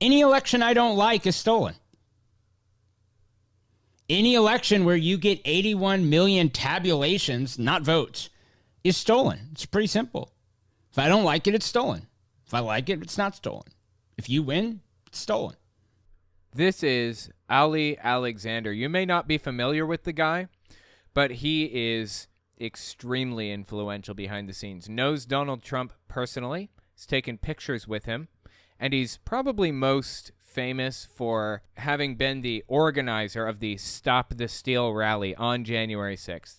Any election I don't like is stolen. Any election where you get 81 million tabulations, not votes, is stolen. It's pretty simple. If I don't like it, it's stolen. If I like it, it's not stolen. If you win, it's stolen. This is Ali Alexander. You may not be familiar with the guy, but he is extremely influential behind the scenes. Knows Donald Trump personally. Has taken pictures with him. And he's probably most famous for having been the organizer of the Stop the Steal rally on January 6th.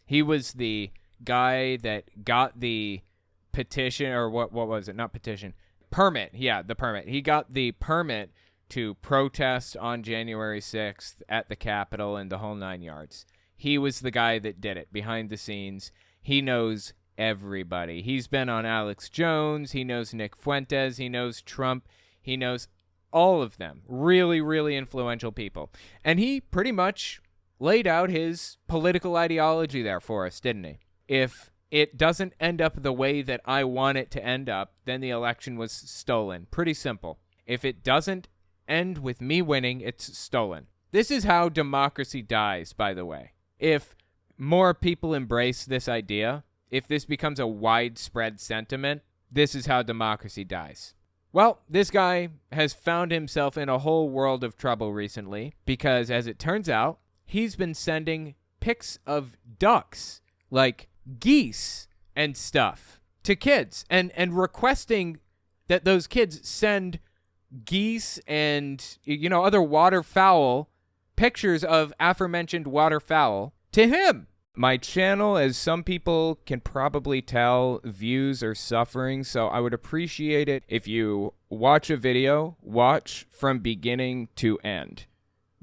He was the guy that got the petition, or what was it? Not petition. Permit. Yeah, the permit. He got the permit to protest on January 6th at the Capitol and the whole 9 yards. He was the guy that did it behind the scenes. He knows everybody. He's been on Alex Jones. He knows Nick Fuentes. He knows Trump. He knows all of them. Really, really influential people. And he pretty much laid out his political ideology there for us, didn't he? If it doesn't end up the way that I want it to end up, then the election was stolen. Pretty simple. If it doesn't end with me winning, it's stolen. This is how democracy dies, by the way. If more people embrace this idea, if this becomes a widespread sentiment, this is how democracy dies. Well, this guy has found himself in a whole world of trouble recently because, as it turns out, he's been sending pics of ducks, like geese and stuff, to kids and requesting that those kids send geese and, other waterfowl, pictures of aforementioned waterfowl to him. My channel, as some people can probably tell, views are suffering, so I would appreciate it if you watch a video, watch from beginning to end.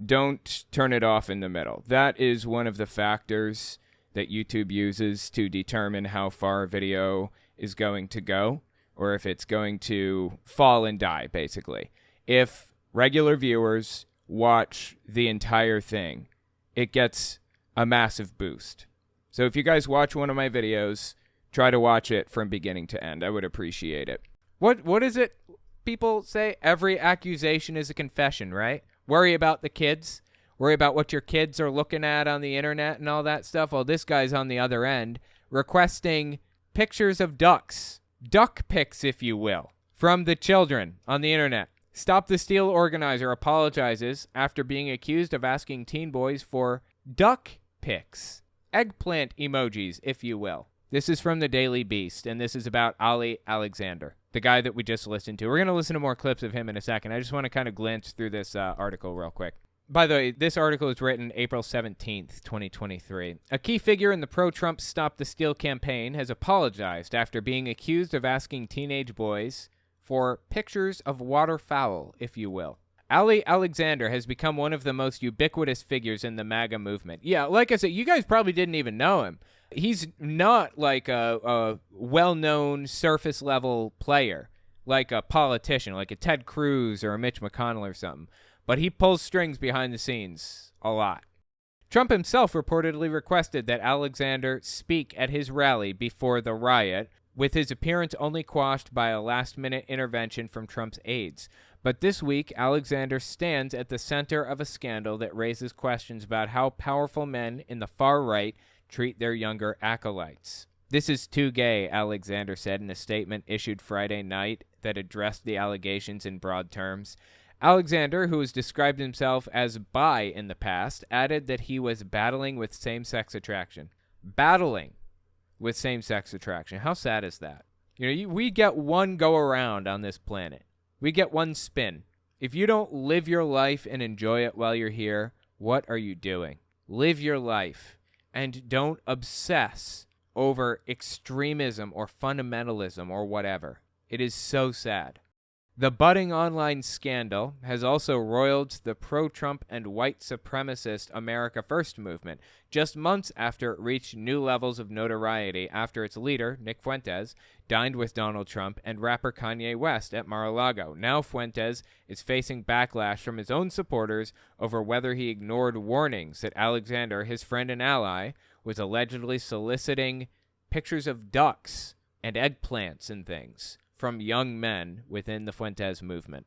Don't turn it off in the middle. That is one of the factors that YouTube uses to determine how far a video is going to go, or if it's going to fall and die, basically. If regular viewers watch the entire thing, it gets a massive boost. So if you guys watch one of my videos, try to watch it from beginning to end. I would appreciate it. What is it people say? Every accusation is a confession, right? Worry about the kids. Worry about what your kids are looking at on the internet and all that stuff. Well, this guy's on the other end requesting pictures of ducks. Duck pics, if you will, from the children on the internet. Stop the Steal organizer apologizes after being accused of asking teen boys for duck pics. Eggplant emojis, if you will. This is from the Daily Beast, and this is about Ali Alexander, the guy that we just listened to. We're going to listen to more clips of him in a second. I just want to kind of glance through this article real quick. By the way, this article was written April 17th, 2023. A key figure in the pro-Trump Stop the Steal campaign has apologized after being accused of asking teenage boys for pictures of waterfowl, if you will. Ali Alexander has become one of the most ubiquitous figures in the MAGA movement. Yeah, like I said, you guys probably didn't even know him. He's not like a well-known surface-level player, like a politician, like a Ted Cruz or a Mitch McConnell or something. But he pulls strings behind the scenes a lot. Trump himself reportedly requested that Alexander speak at his rally before the riot, with his appearance only quashed by a last-minute intervention from Trump's aides. But this week, Alexander stands at the center of a scandal that raises questions about how powerful men in the far right treat their younger acolytes. This is too gay, Alexander said in a statement issued Friday night that addressed the allegations in broad terms. Alexander, who has described himself as bi in the past, added that he was battling with same-sex attraction. Battling with same-sex attraction. How sad is that? We get one go-around on this planet. We get one spin. If you don't live your life and enjoy it while you're here, what are you doing? Live your life and don't obsess over extremism or fundamentalism or whatever. It is so sad. The budding online scandal has also roiled the pro-Trump and white supremacist America First movement, just months after it reached new levels of notoriety after its leader, Nick Fuentes, dined with Donald Trump and rapper Kanye West at Mar-a-Lago. Now Fuentes is facing backlash from his own supporters over whether he ignored warnings that Alexander, his friend and ally, was allegedly soliciting pictures of ducks and eggplants and things from young men within the Fuentes movement.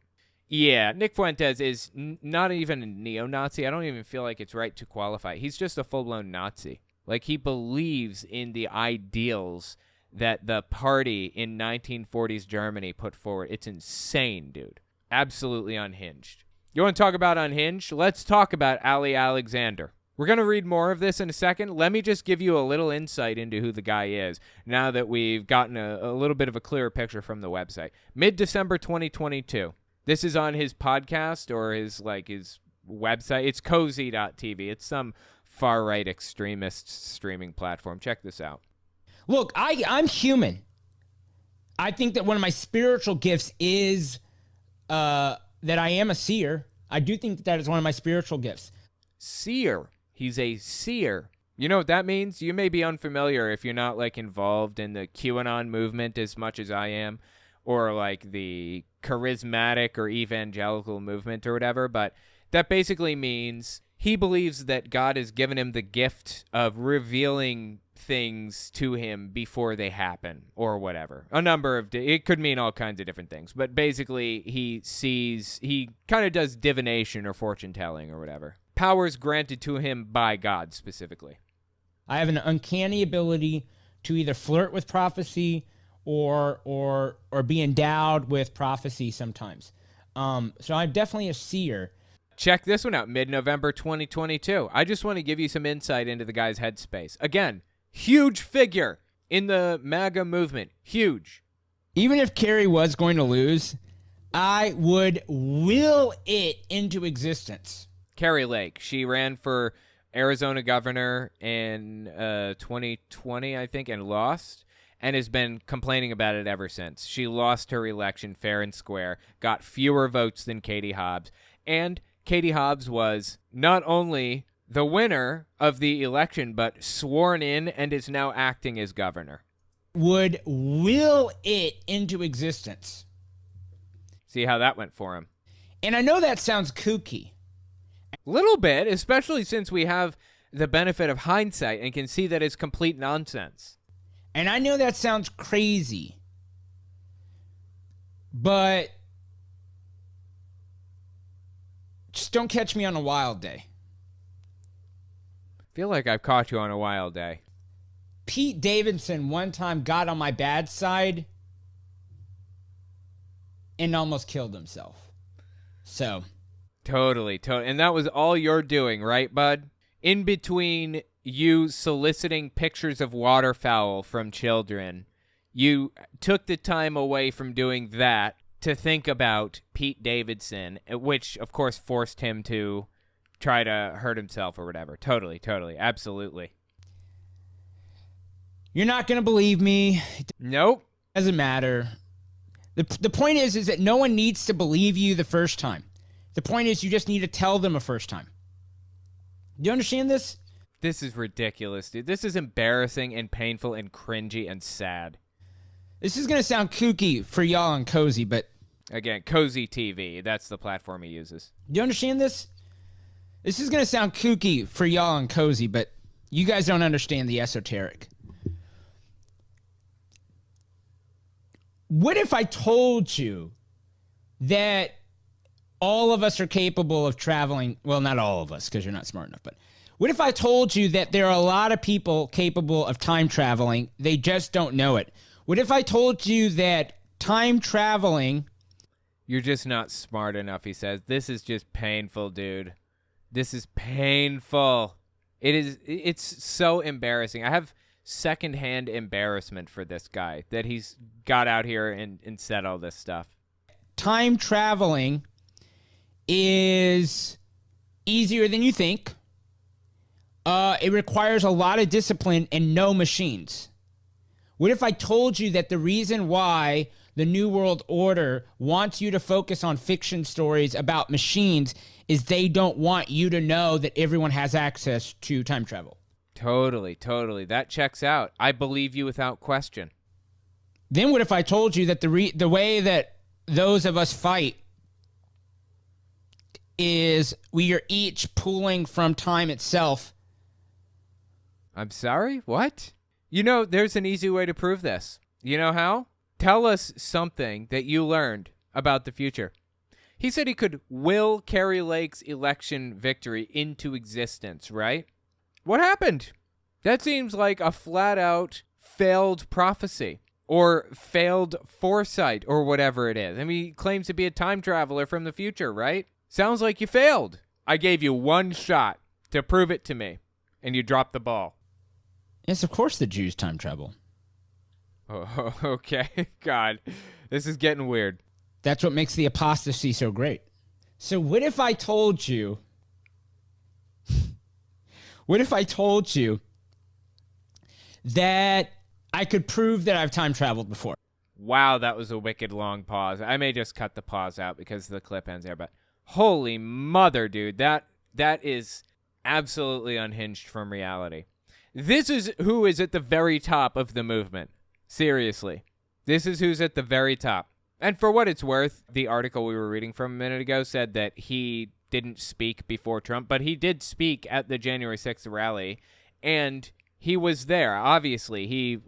Yeah, Nick Fuentes is not even a neo-Nazi. I don't even feel like it's right to qualify. He's just a full-blown Nazi. Like, he believes in the ideals that the party in 1940s Germany put forward. It's insane, dude. Absolutely unhinged. You want to talk about unhinged? Let's talk about Ali Alexander. We're going to read more of this in a second. Let me just give you a little insight into who the guy is now that we've gotten a little bit of a clearer picture from the website. Mid-December 2022. This is on his podcast or his website. It's cozy.tv. It's some far-right extremist streaming platform. Check this out. Look, I'm human. I think that one of my spiritual gifts is that I am a seer. I do think that is one of my spiritual gifts. Seer. He's a seer. You know what that means? You may be unfamiliar if you're not like involved in the QAnon movement as much as I am, or like the charismatic or evangelical movement or whatever, but that basically means he believes that God has given him the gift of revealing things to him before they happen or whatever. A number of it could mean all kinds of different things, but basically he kind of does divination or fortune telling or whatever. Powers granted to him by God specifically. I have an uncanny ability to either flirt with prophecy or be endowed with prophecy sometimes. So I'm definitely a seer. Check this one out, mid-November 2022. I just want to give you some insight into the guy's headspace. Again, huge figure in the MAGA movement. Huge. Even if Kerry was going to lose, I would will it into existence. Kari Lake. She ran for Arizona governor in 2020, I think, and lost, and has been complaining about it ever since. She lost her election fair and square, got fewer votes than Katie Hobbs, and Katie Hobbs was not only the winner of the election, but sworn in and is now acting as governor. Would will it into existence. See how that went for him. And I know that sounds kooky. Little bit, especially since we have the benefit of hindsight and can see that it's complete nonsense. And I know that sounds crazy. But just don't catch me on a wild day. I feel like I've caught you on a wild day. Pete Davidson one time got on my bad side and almost killed himself. So... Totally. And that was all you're doing, right, bud? In between you soliciting pictures of waterfowl from children, you took the time away from doing that to think about Pete Davidson, which, of course, forced him to try to hurt himself or whatever. Totally. Absolutely. You're not going to believe me. Nope. Doesn't matter. The point is that no one needs to believe you the first time. The point is you just need to tell them a first time. Do you understand this? This is ridiculous, dude. This is embarrassing and painful and cringy and sad. This is going to sound kooky for y'all on Cozy, but... Again, Cozy TV. That's the platform he uses. Do you understand this? This is going to sound kooky for y'all on Cozy, but you guys don't understand the esoteric. What if I told you that all of us are capable of traveling? Well, not all of us, because you're not smart enough, but what if I told you that there are a lot of people capable of time traveling? They just don't know it. What if I told you that time traveling... You're just not smart enough, he says. This is just painful, dude. This is painful. It's so embarrassing. I have secondhand embarrassment for this guy that he's got out here and said all this stuff. Time traveling is easier than you think. It requires a lot of discipline and no machines. What if I told you that the reason why the New World Order wants you to focus on fiction stories about machines is they don't want you to know that everyone has access to time travel? Totally. That checks out. I believe you without question. Then what if I told you that the way that those of us fight is we are each pulling from time itself? I'm sorry? What? You know, there's an easy way to prove this. You know how? Tell us something that you learned about the future. He said he could will Kari Lake's election victory into existence, right? What happened? That seems like a flat-out failed prophecy or failed foresight or whatever it is. I mean, he claims to be a time traveler from the future, right? Sounds like you failed. I gave you one shot to prove it to me, and you dropped the ball. Yes, of course the Jews time travel. Oh, okay. God, this is getting weird. That's what makes the apostasy so great. So what if I told you... What if I told you that I could prove that I've time traveled before? Wow, that was a wicked long pause. I may just cut the pause out because the clip ends there, but holy mother, dude, that is absolutely unhinged from reality. This is who is at the very top of the movement. Seriously. This is who's at the very top. And for what it's worth, the article we were reading from a minute ago said that he didn't speak before Trump, but he did speak at the January 6th rally, and he was there. Obviously, he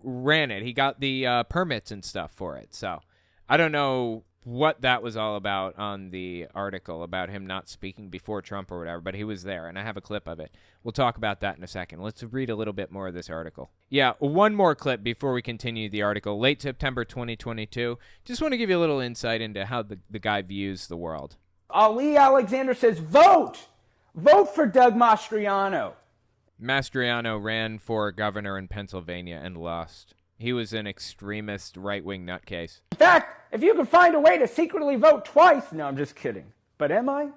ran it. He got the permits and stuff for it. So I don't know what that was all about on the article about him not speaking before Trump or whatever, but he was there, and I have a clip of it. We'll talk about that in a second. Let's read a little bit more of this article. Yeah, one more clip before we continue the article. Late September 2022. Just want to give you a little insight into how the guy views the world. Ali Alexander says, vote! Vote for Doug Mastriano. Mastriano ran for governor in Pennsylvania and lost. He was an extremist right-wing nutcase. In fact, if you can find a way to secretly vote twice... No, I'm just kidding. But am I?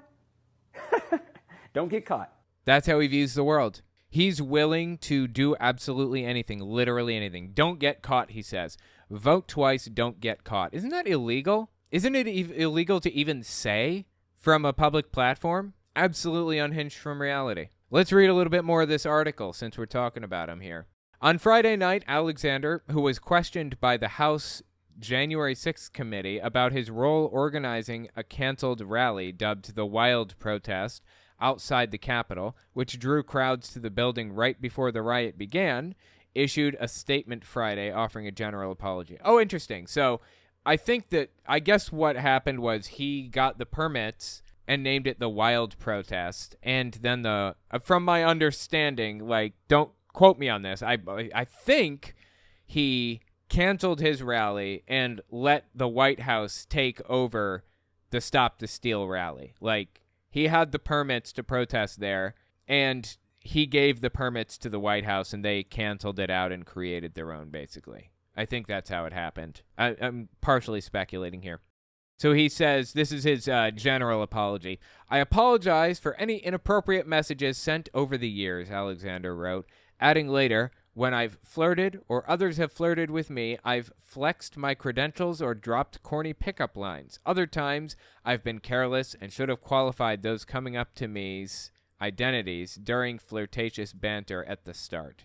Don't get caught. That's how he views the world. He's willing to do absolutely anything, literally anything. Don't get caught, he says. Vote twice, don't get caught. Isn't that illegal? Isn't it illegal to even say from a public platform? Absolutely unhinged from reality. Let's read a little bit more of this article since we're talking about him here. On Friday night, Alexander, who was questioned by the House January 6th committee about his role organizing a canceled rally dubbed the Wild Protest outside the Capitol, which drew crowds to the building right before the riot began, issued a statement Friday offering a general apology. Oh, interesting. So I guess what happened was he got the permits and named it the Wild Protest. And then from my understanding, don't quote me on this, I think he canceled his rally and let the White House take over the Stop the Steal rally. He had the permits to protest there, and he gave the permits to the White House, and they canceled it out and created their own, basically. I think that's how it happened. I'm partially speculating here. So he says, this is his general apology. I apologize for any inappropriate messages sent over the years, Alexander wrote, adding later, when I've flirted or others have flirted with me, I've flexed my credentials or dropped corny pickup lines. Other times, I've been careless and should have qualified those coming up to me's identities during flirtatious banter at the start.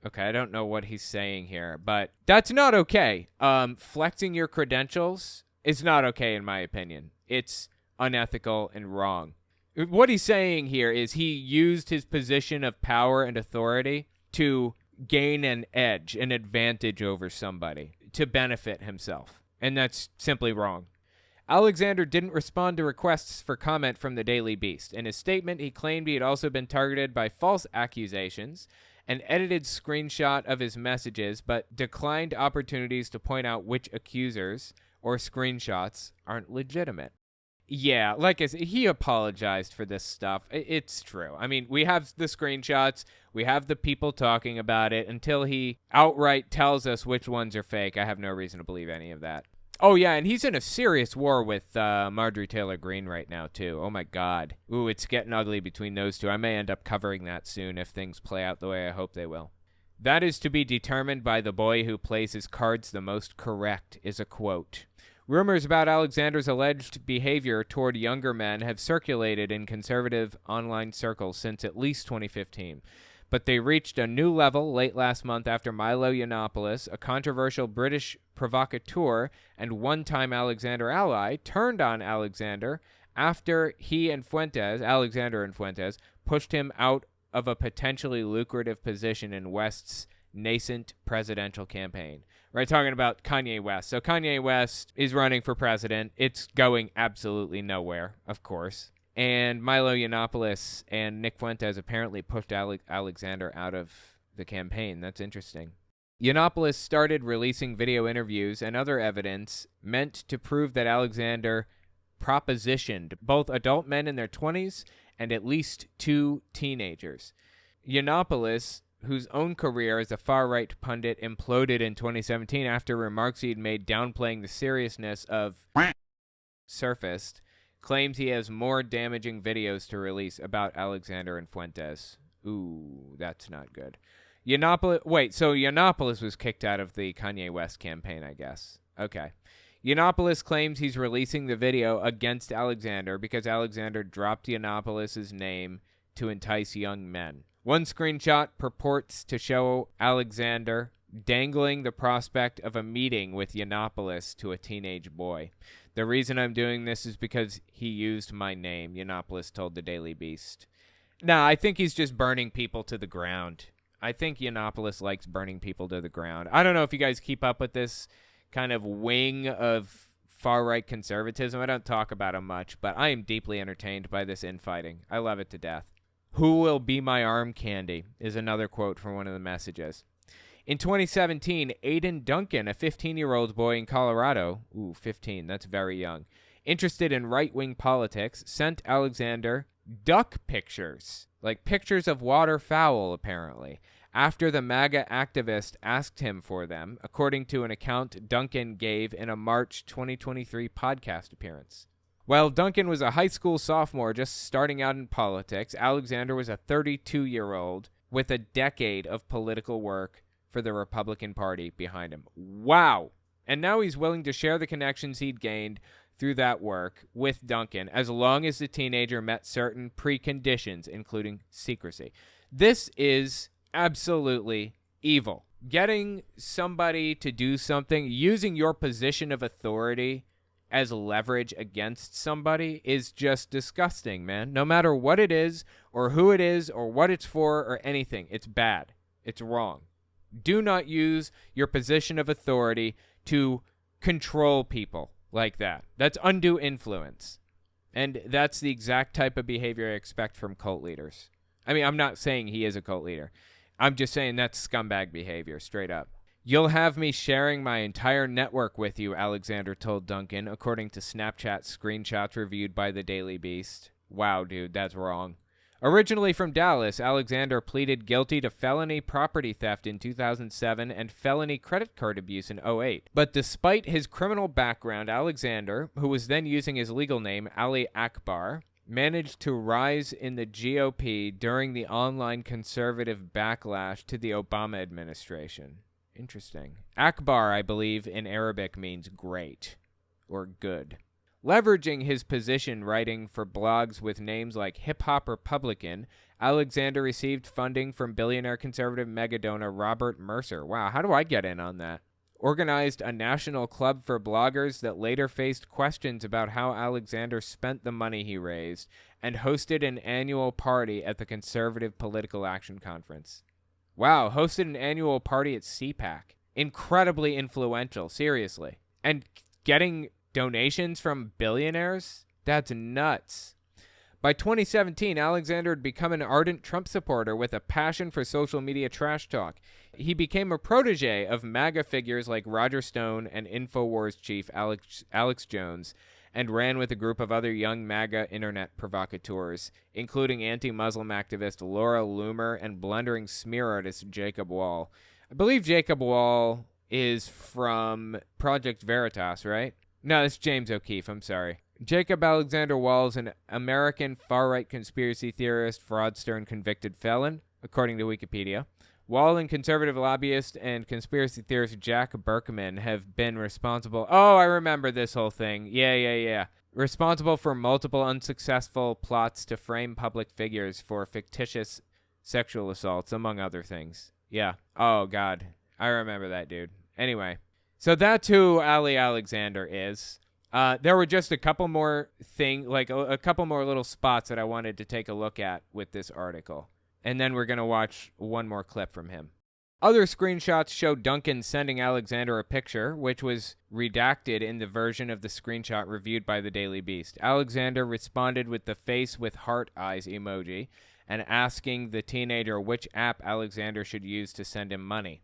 Okay, I don't know what he's saying here, but that's not okay. Flexing your credentials is not okay in my opinion. It's unethical and wrong. What he's saying here is he used his position of power and authority to gain an edge, an advantage over somebody, to benefit himself. And that's simply wrong. Alexander didn't respond to requests for comment from the Daily Beast. In his statement, he claimed he had also been targeted by false accusations, an edited screenshot of his messages, but declined opportunities to point out which accusers or screenshots aren't legitimate. Yeah, like I said, he apologized for this stuff. It's true. I mean, we have the screenshots. We have the people talking about it. Until he outright tells us which ones are fake, I have no reason to believe any of that. Oh, yeah, and he's in a serious war with Marjorie Taylor Greene right now, too. Oh, my God. Ooh, it's getting ugly between those two. I may end up covering that soon if things play out the way I hope they will. That is to be determined by the boy who plays his cards the most correct, is a quote. Rumors about Alexander's alleged behavior toward younger men have circulated in conservative online circles since at least 2015, but they reached a new level late last month after Milo Yiannopoulos, a controversial British provocateur and one-time Alexander ally, turned on Alexander after he and Alexander and Fuentes, pushed him out of a potentially lucrative position in West's nascent presidential campaign. Right, talking about Kanye West. So Kanye West is running for president. It's going absolutely nowhere, of course. And Milo Yiannopoulos and Nick Fuentes apparently pushed Alexander out of the campaign. That's interesting. Yiannopoulos started releasing video interviews and other evidence meant to prove that Alexander propositioned both adult men in their 20s and at least 2 teenagers. Yiannopoulos, whose own career as a far-right pundit imploded in 2017 after remarks he'd made downplaying the seriousness of surfaced, claims he has more damaging videos to release about Alexander and Fuentes. Ooh, that's not good. Yiannopoulos was kicked out of the Kanye West campaign, I guess. Okay. Yiannopoulos claims he's releasing the video against Alexander because Alexander dropped Yiannopoulos' name to entice young men. One screenshot purports to show Alexander dangling the prospect of a meeting with Yiannopoulos to a teenage boy. The reason I'm doing this is because he used my name, Yiannopoulos told the Daily Beast. Nah, I think he's just burning people to the ground. I think Yiannopoulos likes burning people to the ground. I don't know if you guys keep up with this kind of wing of far-right conservatism. I don't talk about him much, but I am deeply entertained by this infighting. I love it to death. "Who will be my arm candy?" is another quote from one of the messages. In 2017, Aiden Duncan, a 15-year-old boy in Colorado, 15, that's very young, interested in right-wing politics, sent Alexander duck pictures, like pictures of waterfowl, apparently, after the MAGA activist asked him for them, according to an account Duncan gave in a March 2023 podcast appearance. While Duncan was a high school sophomore just starting out in politics, Alexander was a 32-year-old with a decade of political work for the Republican Party behind him. Wow! And now he's willing to share the connections he'd gained through that work with Duncan, as long as the teenager met certain preconditions, including secrecy. This is absolutely evil. Getting somebody to do something, using your position of authority as leverage against somebody is just disgusting, man. No matter what it is, or who it is, or what it's for, or anything, it's bad. It's wrong. Do not use your position of authority to control people like that. That's undue influence. And that's the exact type of behavior I expect from cult leaders. I mean, I'm not saying he is a cult leader. I'm just saying that's scumbag behavior, straight up. "You'll have me sharing my entire network with you," Alexander told Duncan, according to Snapchat screenshots reviewed by the Daily Beast. Wow, dude, that's wrong. Originally from Dallas, Alexander pleaded guilty to felony property theft in 2007 and felony credit card abuse in 2008. But despite his criminal background, Alexander, who was then using his legal name, Ali Akbar, managed to rise in the GOP during the online conservative backlash to the Obama administration. Interesting. Akbar, I believe, in Arabic means great or good. Leveraging his position writing for blogs with names like Hip Hop Republican, Alexander received funding from billionaire conservative megadonor Robert Mercer. Wow, how do I get in on that? Organized a national club for bloggers that later faced questions about how Alexander spent the money he raised, and hosted an annual party at the Conservative Political Action Conference. Wow, hosted an annual party at CPAC. Incredibly influential, seriously. And getting donations from billionaires? That's nuts. By 2017, Alexander had become an ardent Trump supporter with a passion for social media trash talk. He became a protege of MAGA figures like Roger Stone and InfoWars chief Alex Jones, and ran with a group of other young MAGA internet provocateurs, including anti-Muslim activist Laura Loomer and blundering smear artist Jacob Wall. I believe Jacob Wall is from Project Veritas, right? No, it's James O'Keefe, I'm sorry. Jacob Alexander Wall is an American far-right conspiracy theorist, fraudster, and convicted felon, according to Wikipedia. Wall and conservative lobbyist and conspiracy theorist Jack Berkman have been responsible. Oh, I remember this whole thing. Yeah. Responsible for multiple unsuccessful plots to frame public figures for fictitious sexual assaults, among other things. Yeah. Oh, God. I remember that dude. Anyway, so that's who Ali Alexander is. There were just a couple more a couple more little spots that I wanted to take a look at with this article. And then we're going to watch one more clip from him. Other screenshots show Duncan sending Alexander a picture, which was redacted in the version of the screenshot reviewed by the Daily Beast. Alexander responded with the face with heart eyes emoji and asking the teenager which app Alexander should use to send him money.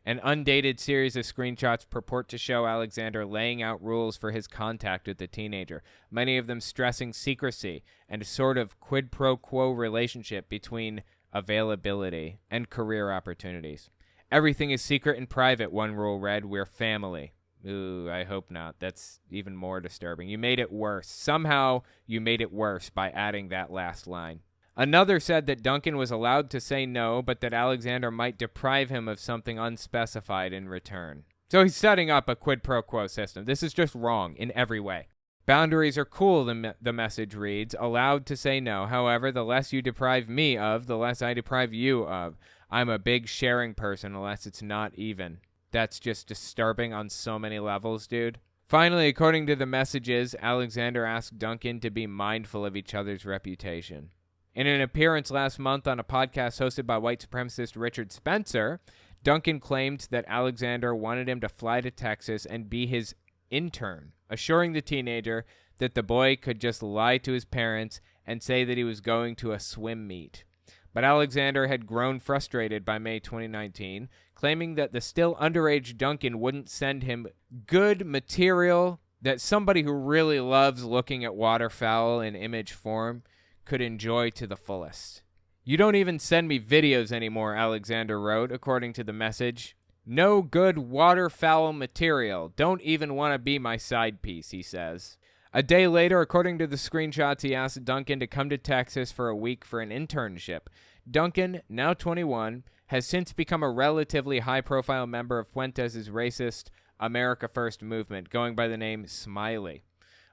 An undated series of screenshots purport to show Alexander laying out rules for his contact with the teenager, many of them stressing secrecy and a sort of quid pro quo relationship between availability and career opportunities. Everything is secret and private, one rule read. We're family. Ooh, I hope not. That's even more disturbing. You made it worse. Somehow you made it worse by adding that last line. Another said that Duncan was allowed to say no, but that Alexander might deprive him of something unspecified in return. So he's setting up a quid pro quo system. This is just wrong in every way. Boundaries are cool, the message reads. Allowed to say no. However, the less you deprive me of, the less I deprive you of. I'm a big sharing person unless it's not even. That's just disturbing on so many levels, dude. Finally, according to the messages, Alexander asked Duncan to be mindful of each other's reputation. In an appearance last month on a podcast hosted by white supremacist Richard Spencer, Duncan claimed that Alexander wanted him to fly to Texas and be his intern, assuring the teenager that the boy could just lie to his parents and say that he was going to a swim meet. But Alexander had grown frustrated by May 2019, claiming that the still underage Duncan wouldn't send him good material that somebody who really loves looking at waterfowl in image form could enjoy to the fullest. You don't even send me videos anymore, Alexander wrote, according to the message. No good waterfowl material. Don't even want to be my side piece, he says. A day later, according to the screenshots, he asked Duncan to come to Texas for a week for an internship. Duncan, now 21, has since become a relatively high-profile member of Fuentes' racist America First movement, going by the name Smiley.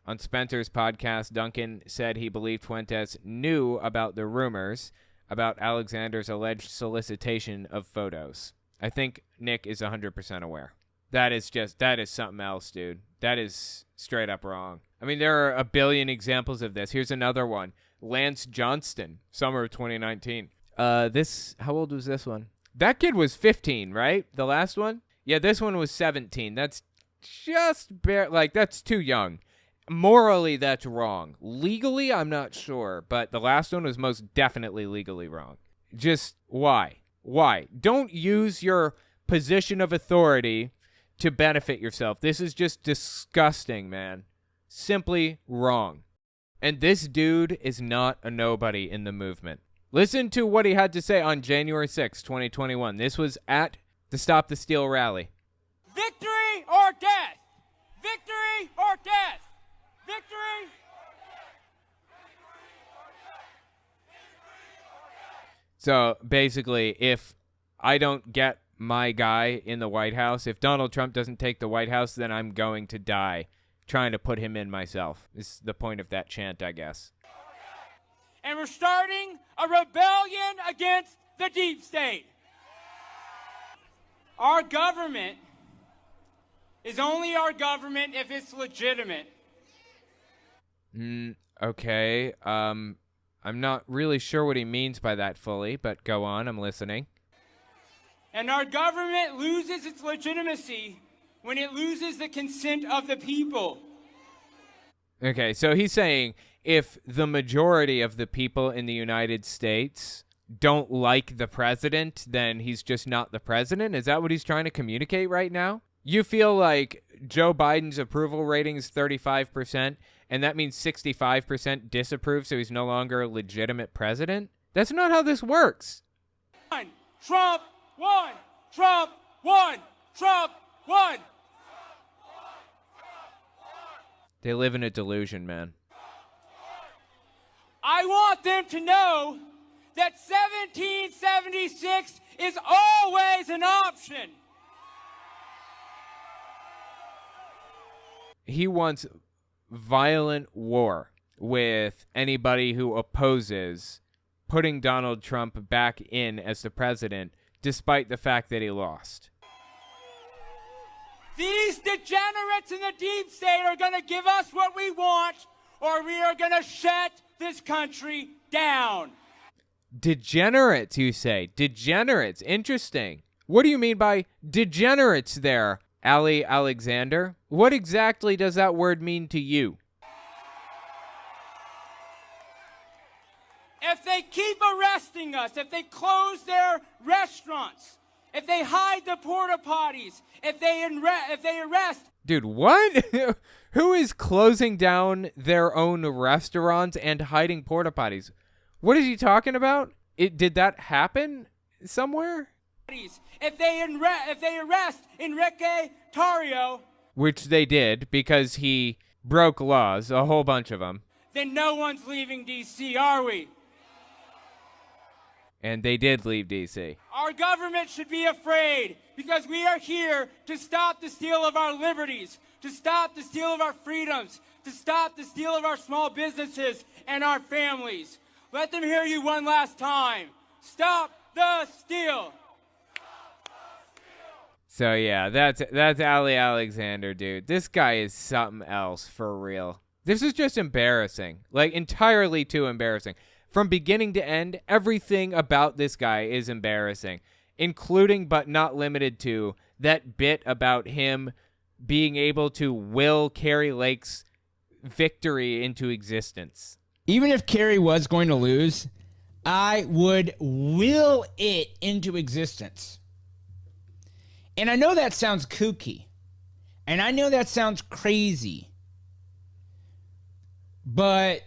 On Spencer's podcast, Duncan said he believed Fuentes knew about the rumors about Alexander's alleged solicitation of photos. I think Nick is 100% aware. That is something else, dude. That is straight up wrong. I mean, there are a billion examples of this. Here's another one. Lance Johnston, summer of 2019. How old was this one? That kid was 15, right? The last one? Yeah, this one was 17. That's just that's too young. Morally, that's wrong. Legally, I'm not sure, but the last one was most definitely legally wrong. Just why? Why? Don't use your position of authority to benefit yourself. This is just disgusting, man. Simply wrong. And this dude is not a nobody in the movement. Listen to what he had to say on January 6, 2021. This was at the Stop the Steal rally. Victory or death! Victory or death! Victory! So basically, if I don't get my guy in the White House, if Donald Trump doesn't take the White House, then I'm going to die trying to put him in myself. Is the point of that chant, I guess. And we're starting a rebellion against the deep state. Our government is only our government if it's legitimate. Okay. I'm not really sure what he means by that fully, but go on, I'm listening. And our government loses its legitimacy when it loses the consent of the people. Okay, so he's saying if the majority of the people in the United States don't like the president, then he's just not the president? Is that what he's trying to communicate right now? You feel like Joe Biden's approval rating is 35%, and that means 65% disapprove, so he's no longer a legitimate president? That's not how this works. Trump won! Trump won! Trump won! They live in a delusion, man. I want them to know that 1776 is always an option. He wants violent war with anybody who opposes putting Donald Trump back in as the president, despite the fact that he lost. These degenerates in the deep state are going to give us what we want, or we are going to shut this country down. Degenerates, you say? Degenerates. Interesting. What do you mean by degenerates there, Ali Alexander? What exactly does that word mean to you? If they keep arresting us, if they close their restaurants, if they hide the porta potties, if they arrest... Dude, what? Who is closing down their own restaurants and hiding porta potties? What is he talking about? Did that happen somewhere? If they arrest Enrique Tarrio... Which they did because he broke laws, a whole bunch of them. Then no one's leaving D.C., are we? And they did leave D.C. Our government should be afraid because we are here to stop the steal of our liberties, to stop the steal of our freedoms, to stop the steal of our small businesses and our families. Let them hear you one last time. Stop the steal. So yeah, that's Ali Alexander, dude. This guy is something else for real. This is just embarrassing. Like, entirely too embarrassing. From beginning to end, everything about this guy is embarrassing, including but not limited to that bit about him being able to will Carrie Lake's victory into existence. Even if Carrie was going to lose, I would will it into existence. And I know that sounds kooky. And I know that sounds crazy. But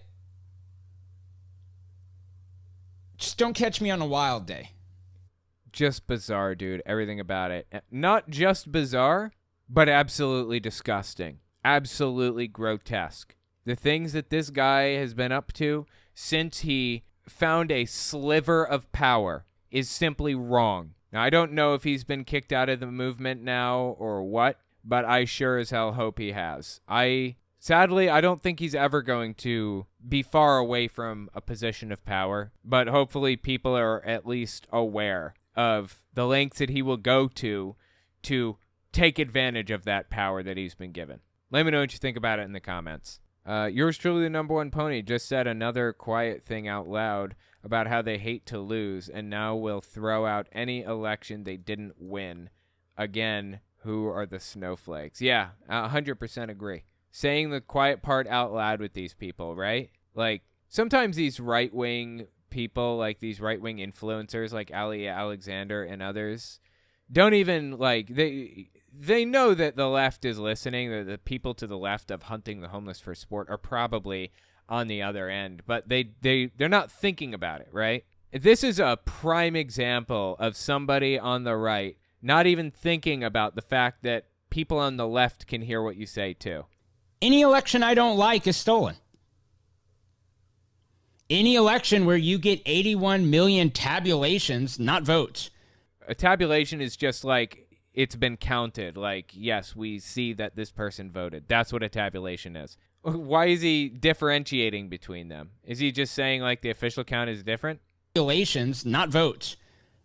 just don't catch me on a wild day. Just bizarre, dude. Everything about it. Not just bizarre, but absolutely disgusting. Absolutely grotesque. The things that this guy has been up to since he found a sliver of power is simply wrong. Now, I don't know if he's been kicked out of the movement now or what, but I sure as hell hope he has. Sadly, I don't think he's ever going to be far away from a position of power, but hopefully people are at least aware of the lengths that he will go to take advantage of that power that he's been given. Let me know what you think about it in the comments. Yours truly, the number one pony, just said another quiet thing out loud about how they hate to lose and now will throw out any election they didn't win. Again, who are the snowflakes? Yeah, 100% agree. Saying the quiet part out loud with these people, right? Like, sometimes these right-wing people, like these right-wing influencers like Ali Alexander and others, don't even, like, they know that the left is listening, that the people to the left of hunting the homeless for sport are probably on the other end, but they're not thinking about it, right? This is a prime example of somebody on the right not even thinking about the fact that people on the left can hear what you say too. Any election I don't like is stolen. Any election where you get 81 million tabulations, not votes. A tabulation is just like it's been counted. Like, yes, we see that this person voted. That's what a tabulation is. Why is he differentiating between them? Is he just saying, like, the official count is different? Tabulations, not votes,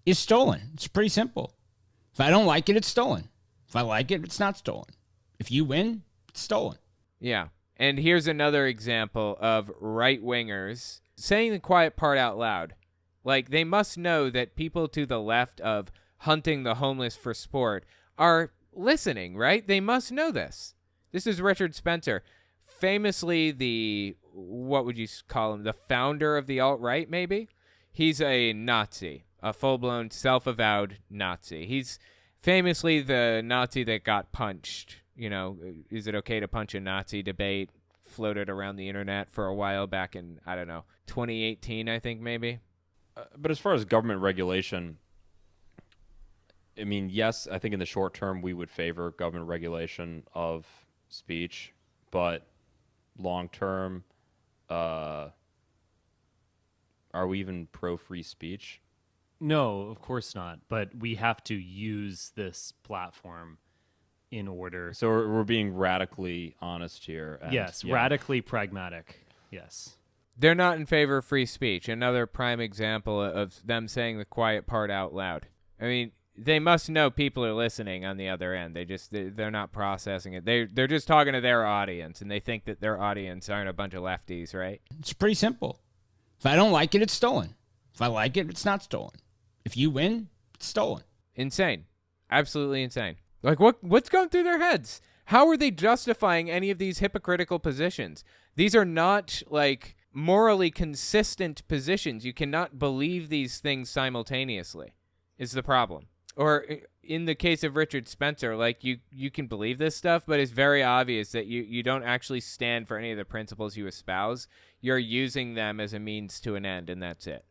is stolen. It's pretty simple. If I don't like it, it's stolen. If I like it, it's not stolen. If you win, it's stolen. Yeah. And here's another example of right-wingers saying the quiet part out loud. Like, they must know that people to the left of hunting the homeless for sport are listening, right? They must know this. This is Richard Spencer, famously what would you call him, the founder of the alt-right, maybe? He's a Nazi, a full-blown self-avowed Nazi. He's famously the Nazi that got punched. You know, is it okay to punch a Nazi debate floated around the internet for a while back in, 2018, I think, maybe? But as far as government regulation, I mean, yes, I think in the short term we would favor government regulation of speech, but long term, are we even pro-free speech? No, of course not. But we have to use this platform in order. So we're being radically honest here. And, yes, yeah. radically pragmatic. Yes. They're not in favor of free speech. Another prime example of them saying the quiet part out loud. I mean, they must know people are listening on the other end. They're not processing it. They're just talking to their audience, and they think that their audience aren't a bunch of lefties, right? It's pretty simple. If I don't like it, it's stolen. If I like it, it's not stolen. If you win, it's stolen. Insane. Absolutely insane. Like, what's going through their heads? How are they justifying any of these hypocritical positions? These are not, like, morally consistent positions. You cannot believe these things simultaneously, is the problem. Or in the case of Richard Spencer, like, you can believe this stuff, but it's very obvious that you don't actually stand for any of the principles you espouse. You're using them as a means to an end, and that's it.